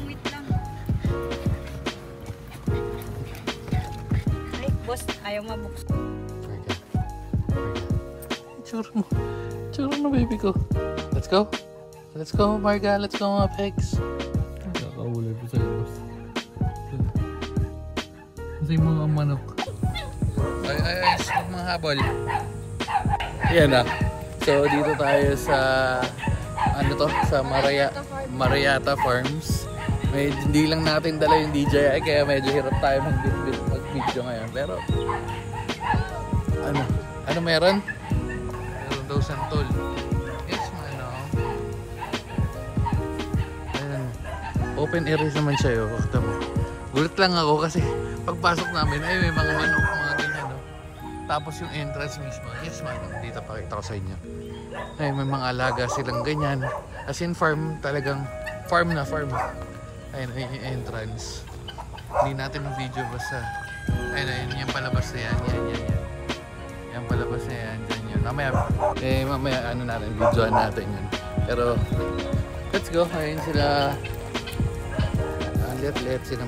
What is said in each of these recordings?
wait lang. Ay, boss, ayaw mabuksan. Tsura mo baby ko. Let's go. Let's go, Marga. Let's go, mga pegs. Nakakahulay po sa'yo, boss. Kasi yung mga manok. Ay, mga habol. Yan na. So, dito tayo sa, ano to? Sa Mariata Farms. Hindi lang natin dala yung DJI, kaya medyo hirap tayo mag-video ngayon. Pero, ano meron? Meron daw santol. Yes, ano. Ayan. Open areas naman siya yun. Gulat lang ako kasi pagpasok namin ay may mga manok, mga ganyan, no? Tapos yung entrance mismo, yes man, dito pakita ko sa inyo. Ay, may mga alaga silang ganyan. As in farm, talagang farm na farm. Ayun, yung entrance. Hindi natin ng video basta. Ayun, yung palabas na yan. Yung palabas na yan, dyan yun. Mamaya ano natin, videoan natin yun. Pero, let's go. Ayun sila. Let sila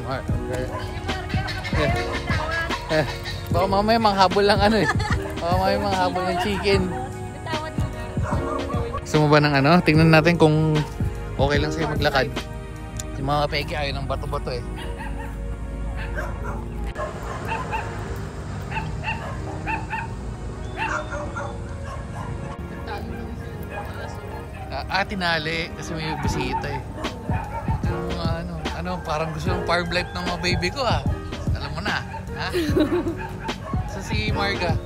baka mamaya manghabol lang ano eh. Baka mamaya manghabol ng chicken. Gusto mo ba ng ano? Tingnan natin kung okay lang sa'yo maglakad. Yung mga peke ayaw ng bato-bato eh. Tinali kasi may bisita eh. Ano, parang gusto ng farm life ng mga baby ko ah. Alam mo na, ha? So si Marga.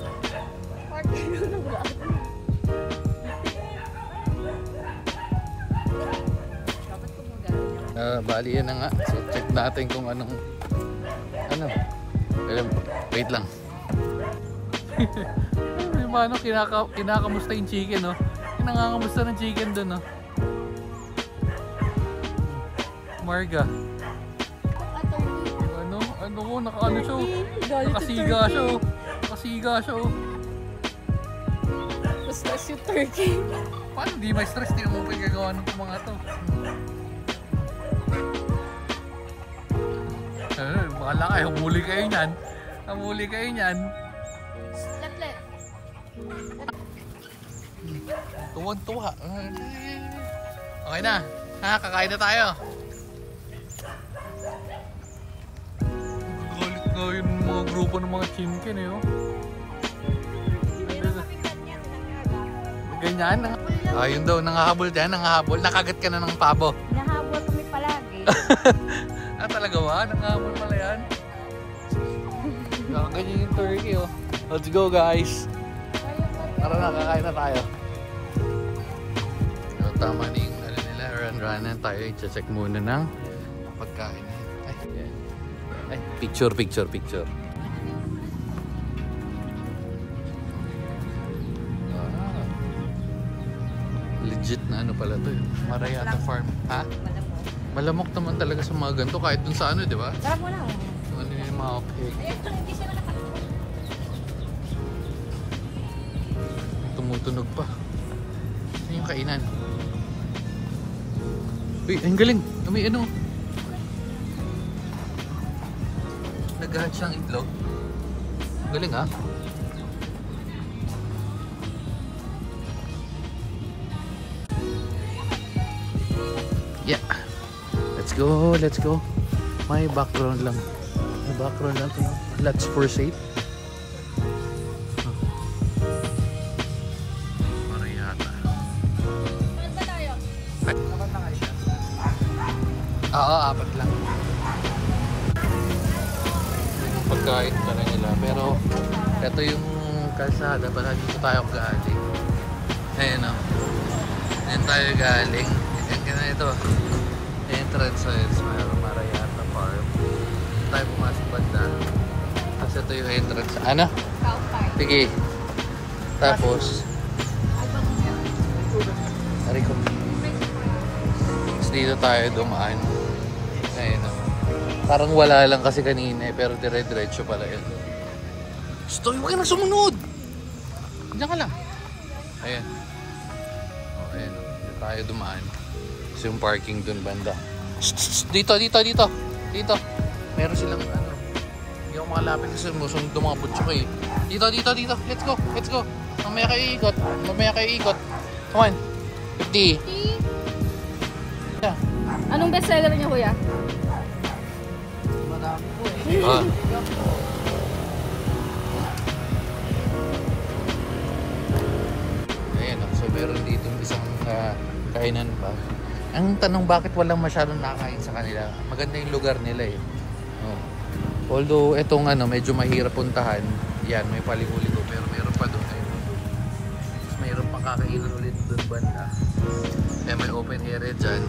Bali yan na nga. So check natin kung anong wait lang. Yung ano, kinakamusta yung chicken, no? Kinangangamusta ng chicken doon, no? Marga. Nakaano siya. Nakasiga siya. Stress yung turkey. Paano di may stress? Di mo pagkagawa ng mga to. Bakala kayo, humuli kayo niyan. Letlet. Tuwag-tuwa. Okay na. Ha, kakain na tayo. Galit na yung mga grupo ng mga chimkin eh, oh. Ganyan? Ayun daw, nangahabol dyan, nakagat ka na ng pabo. Nahabol kami palagi. Talaga ba? Nangahabol pala yan? Ganyan yung turkey, oh. Let's go, guys. Tara na, kakain na tayo. So, tama na yung run-runan tayo. I-check muna ng pagkain. Ay, picture. Legit na ano pala to eh. Mariata Farm. Ha? Malamok naman talaga sa mga ganito kahit dun sa ano, di ba? Tara mo na. Ano yung mga pig. Tumutunog pa. Ano yung kainan? Uy, ang galing! May ano? Nag-hatch ang itlog. Galing ha? Yeah. Let's go. May background lang. To. Let's proceed. Mariata. Oo, 4 lang. Yung pagkain pala nila. Pero, ito yung kalsada. Baka dito tayo galing. Ayan o. Ayan tayo galing. Ayan ka na ito. Entrance sa Mariata Farm. Tayo pumasok banda. Tapos ito yung entrance. Ano? Sige. Tapos, Ariko. Tapos dito tayo dumaan. Ayan o. Parang wala lang kasi kanina eh, pero dire-diretso pala yun. Stoy, huwag ka na sumunod! Diyan ka lang. Ayan. O, ayan. Dito tayo dumaan. Kasi yung parking dun banda. Dito, dito, dito. Dito. Meron silang ano. Hindi ako makalapit kasi musundo mga butso ko eh. Dito, dito, dito. Let's go, let's go. Mamaya kayo ikot. Mamaya kayo ikot. Come on. 50. Yeah. Anong bestseller niya, kuya? Madami po eh. Ah. Ayan, so meron dito isang kainan ba? Ang tanong, bakit walang masyadong nakain sa kanila? Maganda yung lugar nila eh. Oh. Although etong ano, medyo mahirap puntahan. Yan, may paligo-ligo pero meron pa doon. Ayun. Tapos mayroon pang kakainan ulit doon banda. Kaya may open area dyan.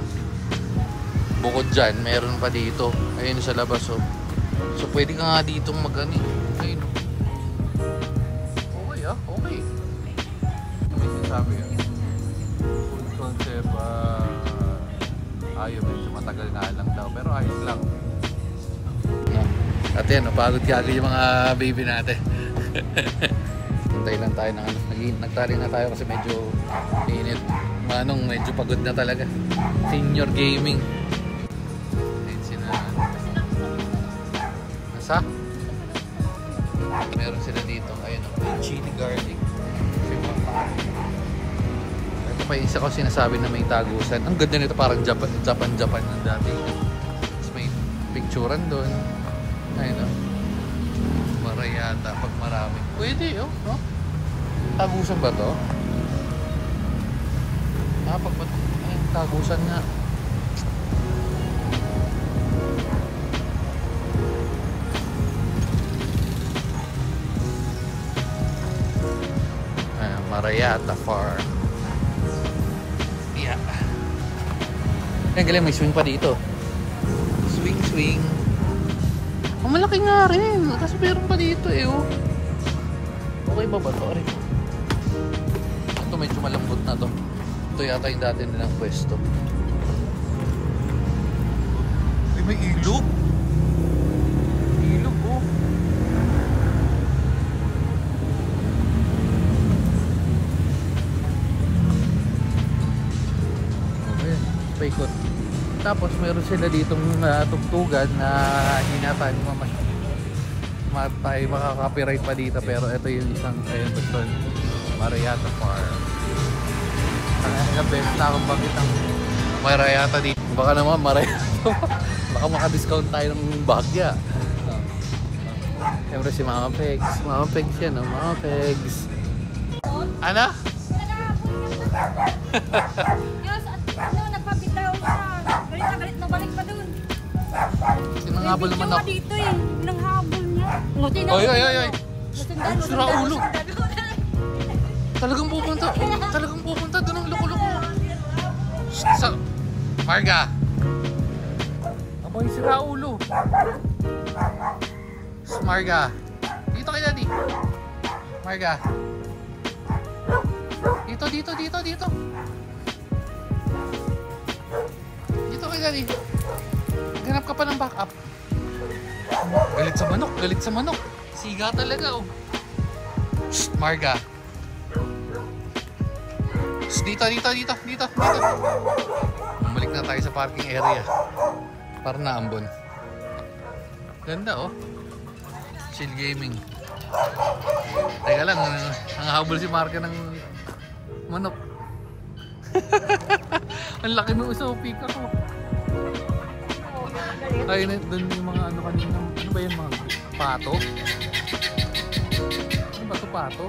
Bukod dyan, meron pa dito. Ayun sa labas oh. So pwede ka nga dito mag-ani. Ayun. Okay ah, okay. May sinasabi ah. Food concept, ayaw, medyo matagal nga lang daw. Pero ayos lang. No. At yan, napagod ka agad yung mga baby natin. Hintay lang tayo ng ano. Nagtali na tayo kasi medyo init. Manong, medyo pagod na talaga. Senior gaming. Ayun sila. Nasa? Meron sila dito. Ayun, chili garlic. Ito pa isa ko sinasabi na may tagusan. Ang ganda nito, parang Japan ng dati. Tapos may picturean doon. Ayun o. Marayata pag marami. Pwede oh, no? Tagusan ba to? Pag ayun, tagusan nga. Marayata Farm. Yeah. Ang galing, may swing pa dito. Swing, swing. Ang malaki nga rin. Kasi meron pa dito eh oh. Okay ba ba ito? Ito medyo malambot na to. Ito yata yung dati nilang pwesto. Ay, may ilog. Ilog oh. Paikot. Tapos meron sila ditong tugtugan na hindi na tayo tayo makaka-copyright pa dito, pero ito yung isang ayun doon, Marayata Farm. Ang best na akong bakit ang Marayata dito. Baka naman Marayata. Baka maka-discount tayo ng bagya. Siyempre si Mama Pegs. Mama Pegs yan, Mama Pegs. Ano? Galit na balik pa dun. Sinanghabol naman ako. Dito eh. Nanghabol niya. Oy, oy, oy, oy. Sira ulo. Talagang pupunta doon ang loko-loko. Sa Marga. Abay, sira ulo. Marga. Dito kay Daddy. Marga. Dito. Dito kay Daddy. Ganap ka pa ng backup. Galit sa manok. Siga talaga oh. Shh, Marga. Shh, dito. Bumalik na tayo sa parking area. Para naambon. Ganda oh. Chill gaming. Teka lang, ang habol si Marga ng manok. Ang laki ng usaw, pika ko. Ay, doon yung mga ano kanina. Ano ba yung mga pato? Ano ba ito, pato?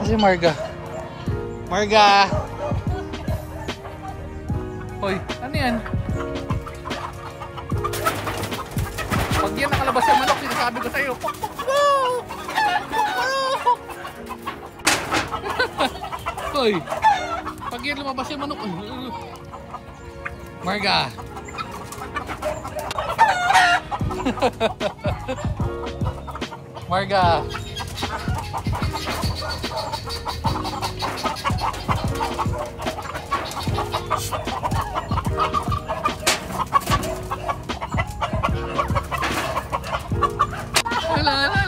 Kasi Marga. Hoy, ano yan? Pag yan nakalabas yung manok, sinasabi ko sa'yo. Hoy! Pag yan lumabas yung manok. Marga! Marga!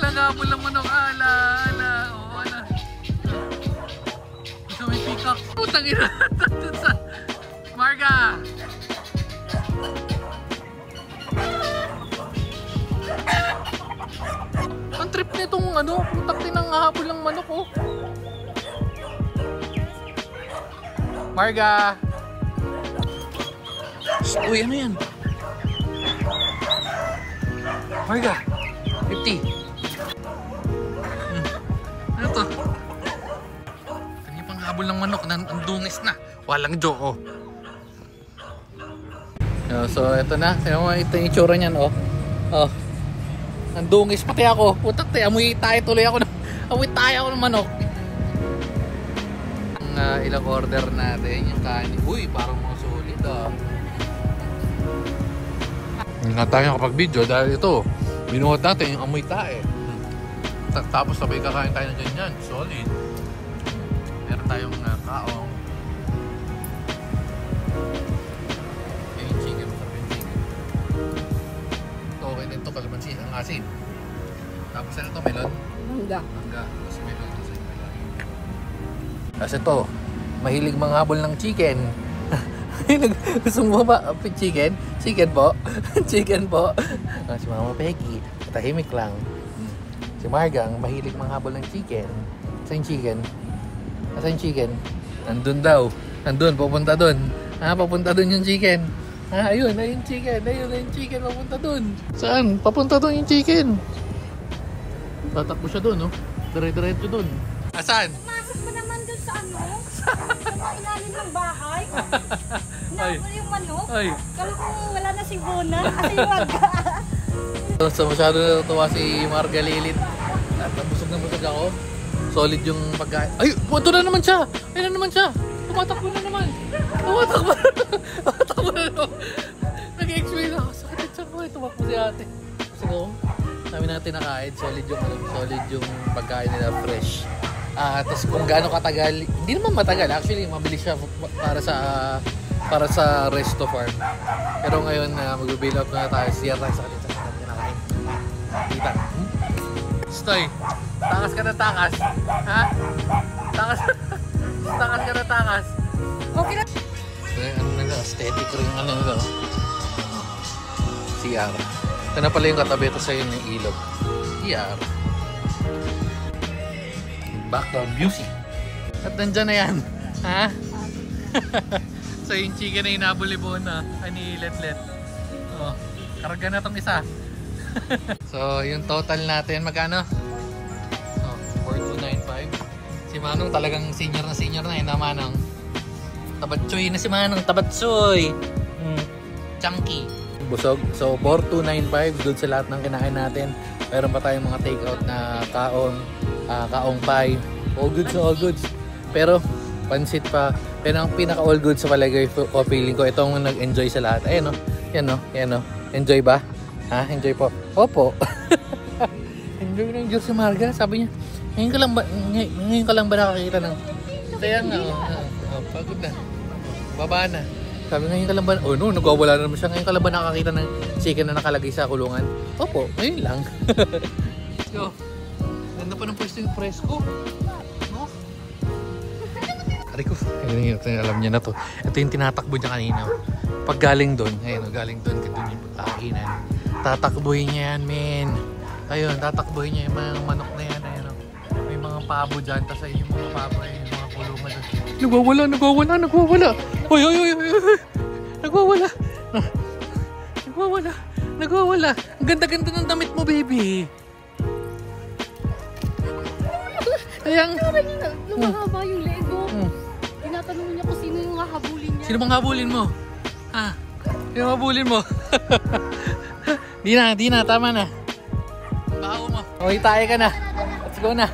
Nagabol lang manok. Ala. O, ala. Gusto may pikak. Putang ina. Marga! Ang trip nitong ano, putak din ang hapon ng manok oh. Marga! Uy, ano yan? Marga! 50! Ano to? Kanya pang habol ng manok, ang dungis na. Walang joke oh. So, ito na. Ito yung itsura niyan oh. Oh. Ang dungis pati ako. Putak tayo, amoy tayo tuloy ako. Amoy tayo ako ng manok. Ang ilang order natin yung kanin. Uy, parang mga solid ah. Hindi nga tayo kapag video dahil ito, binuhat natin yung amoy tae. Tapos sabay kakain tayo ng ganyan. Solid. Meron tayong kaong. Yung chicken, masarap yung chicken. Ito, okay din ito, kalamansi, ang asin. Tapos ano ito, melon? Mangga. Mangga. Tapos melon. Tapos ito, mahilig manghabol ng chicken. Gusto mo ba chicken? Chicken po. Chicken po. Si Mama Peggy, tahimik lang. Si Margang, mahilig manghabol ng chicken. Saan yung chicken? Saan yung chicken? Nandun daw. Nandun, pupunta dun. Papunta dun yung chicken. Ayun, ayun chicken. Ayun, ayun chicken, papunta dun. Saan? Papunta dun yung chicken. Tatakbo siya dun, no? Dire-diretso dun. Saan? Pumasok mo naman dun sa ano? Sa mga ilalim ng bahay. Nakapal yung manok. Ay. Kala ko wala na si Bona. Kasi yung wagga. So masyado natutuwa si Marga Lilit. At busog na busog ako. Solid yung pagkain. Ay! Ito na naman siya! Ayun na naman siya! Tumatakbo na naman! Tumatakbo na naman! Tumatakbo na naman! Nag-explain ako. Sakit at siya ko. Tumakbo si ate. Gusto ko. Sabi natin nakain. Solid yung pagkain nila. Fresh. Tapos kung gaano katagal. Hindi naman matagal. Actually, mabilis siya para sa resto farm. Pero ngayon, mag-build up na tayo. Siya tayo sa kanila. Kita. Stoy. Takas ka na takas. Ha? Takas. Takas ka na takas. Okay na. Ano nila? Aesthetic rin ano nila. CR. Ito na pala yung katabi. Ito sa'yo ng ilog. CR. Background music. At nandyan na yan. Ha? So yung chicken na inabulibon na. Ani let. Oh, karga na tong isa. So, yung total natin, magkano? Oh, 4295. Si Manong talagang senior na yun na Manong. Tabatsoy na si Manong, tabatsoy. Chunky. Busog. So, 4295 doon sa lahat ng kinain natin. Meron pa tayong mga takeout na kaong pie. All goods, all goods. Pero, pansit pa. Pero ang pinaka all goods sa palagay o feeling ko, itong nag-enjoy sa lahat. Ayan o. Yan o. Enjoy ba? Ha? Enjoy po? Opo. Enjoy na yung Diyos si Marga. Sabi niya, ngayon ka lang ba nakakita ng... Kaya nga, pagod na. Baba na. Sabi ngayon ka lang ba... Oh no, nagwawala na naman siya. Ngayon ka lang ba nakakita ng chicken na nakalagay sa kulungan? Opo, ngayon lang. Yo, ganda pa ng pwesto yung presko. No? Ari ko, alam niya na to. Ito yung tinatakbo niya kanina. Pag galing doon, ayun, galing doon yung pagkainan. Tatakbuhin niya yan, men. Ayun, tatakbuhin niya yung mga manok na yan. Ayun, may mga pabo dyan. Tapos ayun yung mga pabo, ayun, yung mga kulungan doon. Nagwawala. Hoy. Nagwawala. Ang ganda-ganda ng damit mo, baby. Ayan. Lumahaba yung lego. Tinatanong niya kung sino yung hahabulin niya. Sino bang habulin mo? Ha? Sino habulin mo? Di na, tama na. Baho mo. Okay, tayo ka na. Let's go na.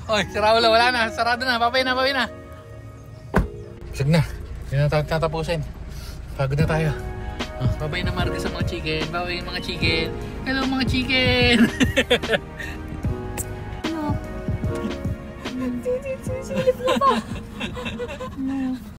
Oy, wala na. Sarado na. Papay na. Busog na. Hindi na tatapusin. Pagod na tayo. Babay na Marga sa mga chicken. Babay mga chicken. Hello mga chicken. Silip na ba?